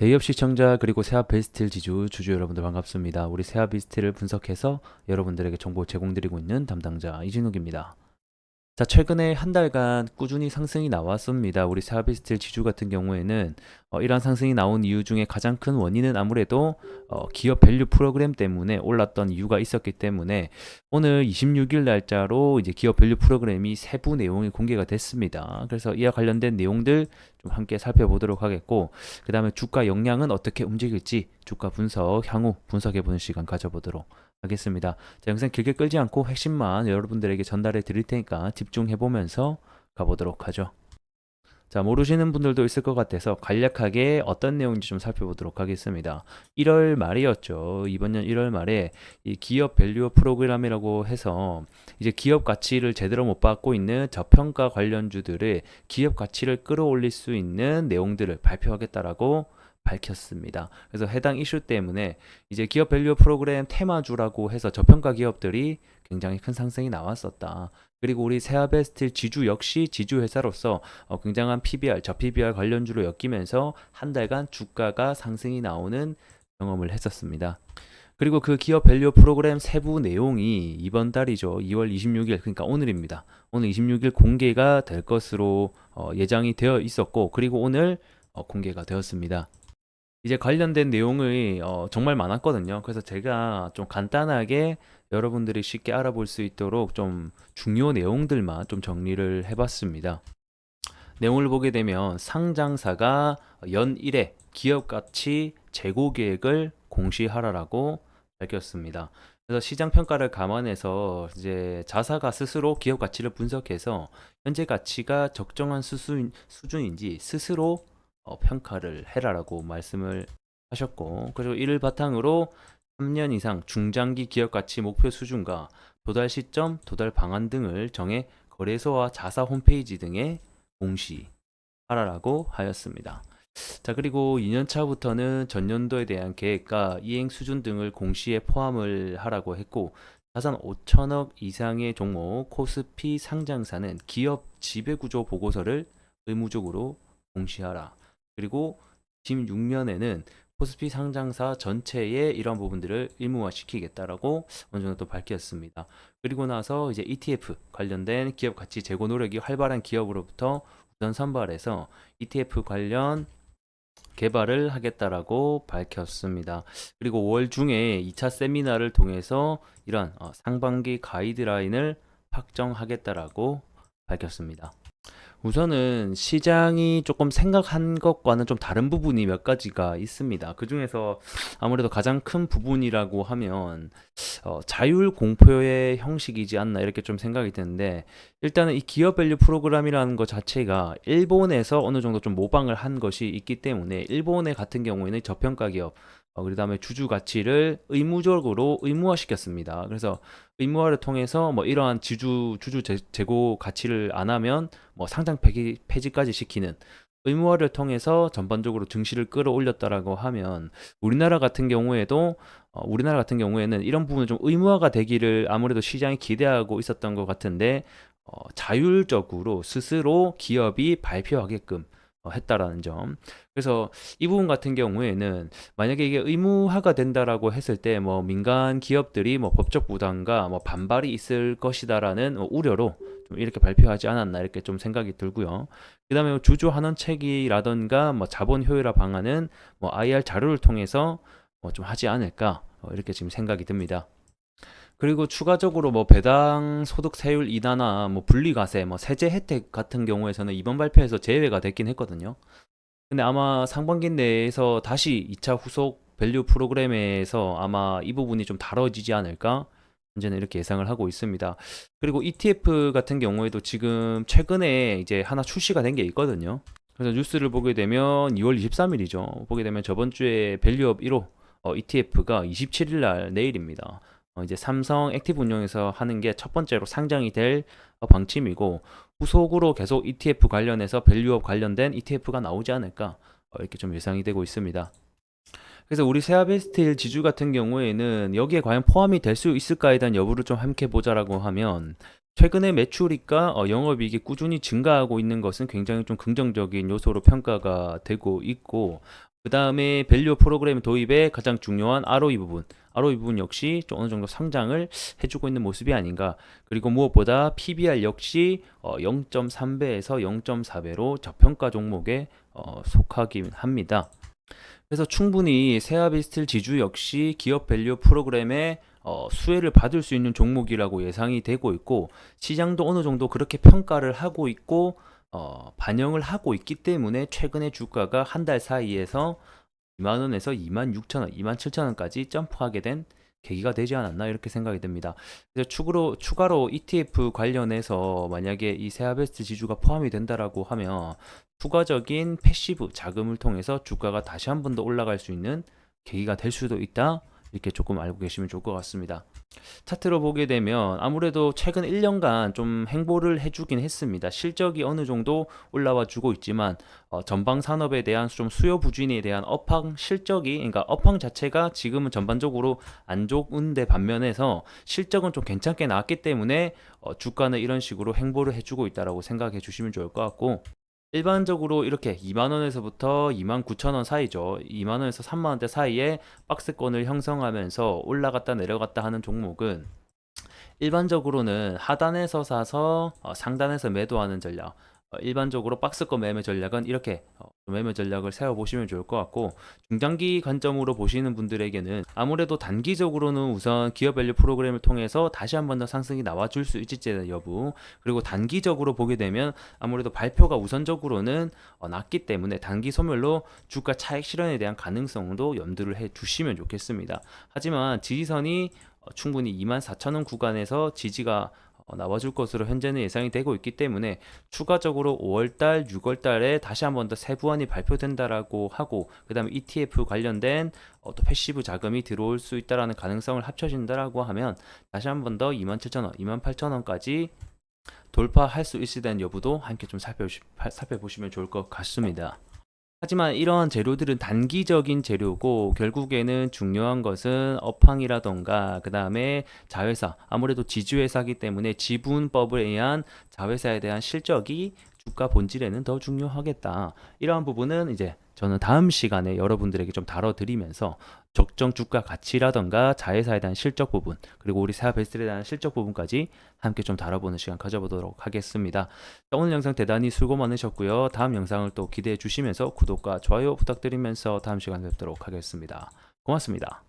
대기업 시청자 그리고 세압 베스트힐 주주 여러분들 반갑습니다. 우리 세압 베스트힐을 분석해서 여러분들에게 정보 제공드리고 있는 담당자 이진욱입니다. 자, 최근에 한 달간 꾸준히 상승이 나왔습니다. 우리 세아비스틸 지주 같은 경우에는 이러한 상승이 나온 이유 중에 가장 큰 원인은 아무래도 기업 밸류 프로그램 때문에 올랐던 이유가 있었기 때문에 오늘 26일 날짜로 이제 기업 밸류 프로그램이 세부 내용이 공개가 됐습니다. 그래서 이와 관련된 내용들 좀 함께 살펴보도록 하겠고, 그 다음에 주가 영향은 어떻게 움직일지 주가 분석 향후 분석해보는 시간 가져보도록 하겠습니다. 자, 영상 길게 끌지 않고 핵심만 여러분들에게 전달해 드릴 테니까 집중해 보면서 가보도록 하죠. 자, 모르시는 분들도 있을 것 같아서 간략하게 어떤 내용인지 좀 살펴보도록 하겠습니다. 1월 말이었죠. 이번 년 1월 말에 이 기업 밸류 프로그램이라고 해서 이제 기업 가치를 제대로 못 받고 있는 저평가 관련주들의 기업 가치를 끌어올릴 수 있는 내용들을 발표하겠다라고 밝혔습니다. 그래서 해당 이슈 때문에 이제 기업 밸류 프로그램 테마주라고 해서 저평가 기업들이 굉장히 큰 상승이 나왔었다. 그리고 우리 세아베스틸 지주 역시 지주 회사로서 굉장한 PBR, 저 PBR 관련주로 엮이면서 한 달간 주가가 상승이 나오는 경험을 했었습니다. 그리고 그 기업 밸류 프로그램 세부 내용이 이번 달이죠. 2월 26일, 그러니까 오늘입니다. 오늘 26일 공개가 될 것으로 예정이 되어 있었고, 그리고 오늘 공개가 되었습니다. 이제 관련된 내용이 정말 많았거든요. 그래서 제가 좀 간단하게 여러분들이 쉽게 알아볼 수 있도록 좀 중요 내용들만 좀 정리를 해봤습니다. 내용을 보게 되면 상장사가 연 1회 기업 가치 재고 계획을 공시하라라고 밝혔습니다. 그래서 시장 평가를 감안해서 이제 자사가 스스로 기업 가치를 분석해서 현재 가치가 적정한 수준인지 스스로 평가를 해라라고 말씀을 하셨고, 그리고 이를 바탕으로 3년 이상 중장기 기업 가치 목표 수준과 도달 시점, 도달 방안 등을 정해 거래소와 자사 홈페이지 등에 공시하라라고 하였습니다. 자, 그리고 2년차부터는 전년도에 대한 계획과 이행 수준 등을 공시에 포함을 하라고 했고, 자산 5천억 이상의 종목 코스피 상장사는 기업 지배구조 보고서를 의무적으로 공시하라. 그리고 16년에는 코스피 상장사 전체의 이런 부분들을 의무화시키겠다라고 어느 정도 또 밝혔습니다. 그리고 나서 이제 ETF 관련된 기업 가치 제고 노력이 활발한 기업으로부터 우선 선발해서 ETF 관련 개발을 하겠다라고 밝혔습니다. 그리고 5월 중에 2차 세미나를 통해서 이런 상반기 가이드라인을 확정하겠다라고 밝혔습니다. 우선은 시장이 조금 생각한 것과는 좀 다른 부분이 몇 가지가 있습니다. 그 중에서 아무래도 가장 큰 부분이라고 하면 자율 공표의 형식이지 않나 이렇게 좀 생각이 드는데, 일단은 이 기업 밸류 프로그램이라는 것 자체가 일본에서 어느 정도 좀 모방을 한 것이 있기 때문에 일본의 같은 경우에는 저평가 기업 그다음에 주주 가치를 의무적으로 의무화시켰습니다. 그래서 의무화를 통해서 뭐 이러한 주주 재고 가치를 안 하면 뭐 상장 폐지까지 시키는 의무화를 통해서 전반적으로 증시를 끌어올렸다라고 하면, 우리나라 같은 경우에는 이런 부분은 좀 의무화가 되기를 아무래도 시장이 기대하고 있었던 것 같은데, 자율적으로 스스로 기업이 발표하게끔 했다라는 점. 그래서 이 부분 같은 경우에는 만약에 이게 의무화가 된다라고 했을 때 뭐 민간 기업들이 뭐 법적 부담과 뭐 반발이 있을 것이다라는 우려로 좀 이렇게 발표하지 않았나 이렇게 좀 생각이 들고요. 그다음에 뭐 주주 환원책이라던가 뭐 자본 효율화 방안은 뭐 IR 자료를 통해서 좀 하지 않을까 이렇게 지금 생각이 듭니다. 그리고 추가적으로 뭐 배당 소득 세율 인하나 뭐 분리과세, 뭐 세제 혜택 같은 경우에서는 이번 발표에서 제외가 됐긴 했거든요. 근데 아마 상반기 내에서 다시 2차 후속 밸류 프로그램에서 아마 이 부분이 좀 다뤄지지 않을까? 현재는 이렇게 예상을 하고 있습니다. 그리고 ETF 같은 경우에도 지금 최근에 이제 하나 출시가 된 게 있거든요. 그래서 뉴스를 보게 되면 2월 23일이죠. 보게 되면 저번 주에 밸류업 1호 ETF가 27일 날 내일입니다. 이제 삼성 액티브 운용에서 하는 게 첫 번째로 상장이 될 방침이고, 후속으로 계속 ETF 관련해서 밸류업 관련된 ETF가 나오지 않을까 이렇게 좀 예상이 되고 있습니다. 그래서 우리 세아베스틸 지주 같은 경우에는 여기에 과연 포함이 될 수 있을까에 대한 여부를 좀 함께 보자라고 하면, 최근에 매출이익과 영업이익이 꾸준히 증가하고 있는 것은 굉장히 좀 긍정적인 요소로 평가가 되고 있고, 그 다음에 밸류 프로그램 도입의 가장 중요한 ROE 부분. ROE 부분 역시 좀 어느 정도 상장을 해주고 있는 모습이 아닌가. 그리고 무엇보다 PBR 역시 0.3배에서 0.4배로 저평가 종목에 속하긴 합니다. 그래서 충분히 세아비스틸 지주 역시 기업 밸류 프로그램의 수혜를 받을 수 있는 종목이라고 예상이 되고 있고, 시장도 어느 정도 그렇게 평가를 하고 있고 반영을 하고 있기 때문에 최근에 주가가 한 달 사이에서 2만 원에서 2만 6천 원, 2만 7천 원까지 점프하게 된 계기가 되지 않았나 이렇게 생각이 됩니다. 그래서 추가로 ETF 관련해서 만약에 이 세아베스트 지주가 포함이 된다라고 하면 추가적인 패시브 자금을 통해서 주가가 다시 한 번 더 올라갈 수 있는 계기가 될 수도 있다. 이렇게 조금 알고 계시면 좋을 것 같습니다. 차트로 보게 되면 아무래도 최근 1년간 좀 행보를 해주긴 했습니다. 실적이 어느 정도 올라와 주고 있지만 전방 산업에 대한 좀 수요 부진에 대한 업황 실적이, 그러니까 업황 자체가 지금은 전반적으로 안 좋은데 반면에서 실적은 좀 괜찮게 나왔기 때문에 주가는 이런 식으로 행보를 해주고 있다라고 생각해 주시면 좋을 것 같고, 일반적으로 이렇게 2만원에서부터 2만 9천원 사이죠. 2만원에서 3만원대 사이에 박스권을 형성하면서 올라갔다 내려갔다 하는 종목은 일반적으로는 하단에서 사서 상단에서 매도하는 전략, 일반적으로 박스권 매매 전략은 이렇게 매매 전략을 세워보시면 좋을 것 같고, 중장기 관점으로 보시는 분들에게는 아무래도 단기적으로는 우선 기업 밸류 프로그램을 통해서 다시 한 번 더 상승이 나와줄 수 있을지 여부, 그리고 단기적으로 보게 되면 아무래도 발표가 우선적으로는 낮기 때문에 단기 소멸로 주가 차익 실현에 대한 가능성도 염두를 해 주시면 좋겠습니다. 하지만 지지선이 충분히 24,000원 구간에서 지지가 나와줄 것으로 현재는 예상이 되고 있기 때문에 추가적으로 5월달, 6월달에 다시 한 번 더 세부안이 발표된다라고 하고, 그 다음에 ETF 관련된 또 패시브 자금이 들어올 수 있다라는 가능성을 합쳐진다라고 하면 다시 한 번 더 27,000원, 28,000원까지 돌파할 수 있을 는 여부도 함께 좀 살펴보시면 좋을 것 같습니다. 하지만 이러한 재료들은 단기적인 재료고, 결국에는 중요한 것은 업황이라던가 그 다음에 자회사, 아무래도 지주회사이기 때문에 지분법에 의한 자회사에 대한 실적이 주가 본질에는 더 중요하겠다. 이러한 부분은 이제 저는 다음 시간에 여러분들에게 좀 다뤄드리면서 적정 주가 가치라던가 자회사에 대한 실적 부분, 그리고 우리 세아베스트에 대한 실적 부분까지 함께 좀 다뤄보는 시간 가져보도록 하겠습니다. 오늘 영상 대단히 수고 많으셨고요. 다음 영상을 또 기대해 주시면서 구독과 좋아요 부탁드리면서 다음 시간에 뵙도록 하겠습니다. 고맙습니다.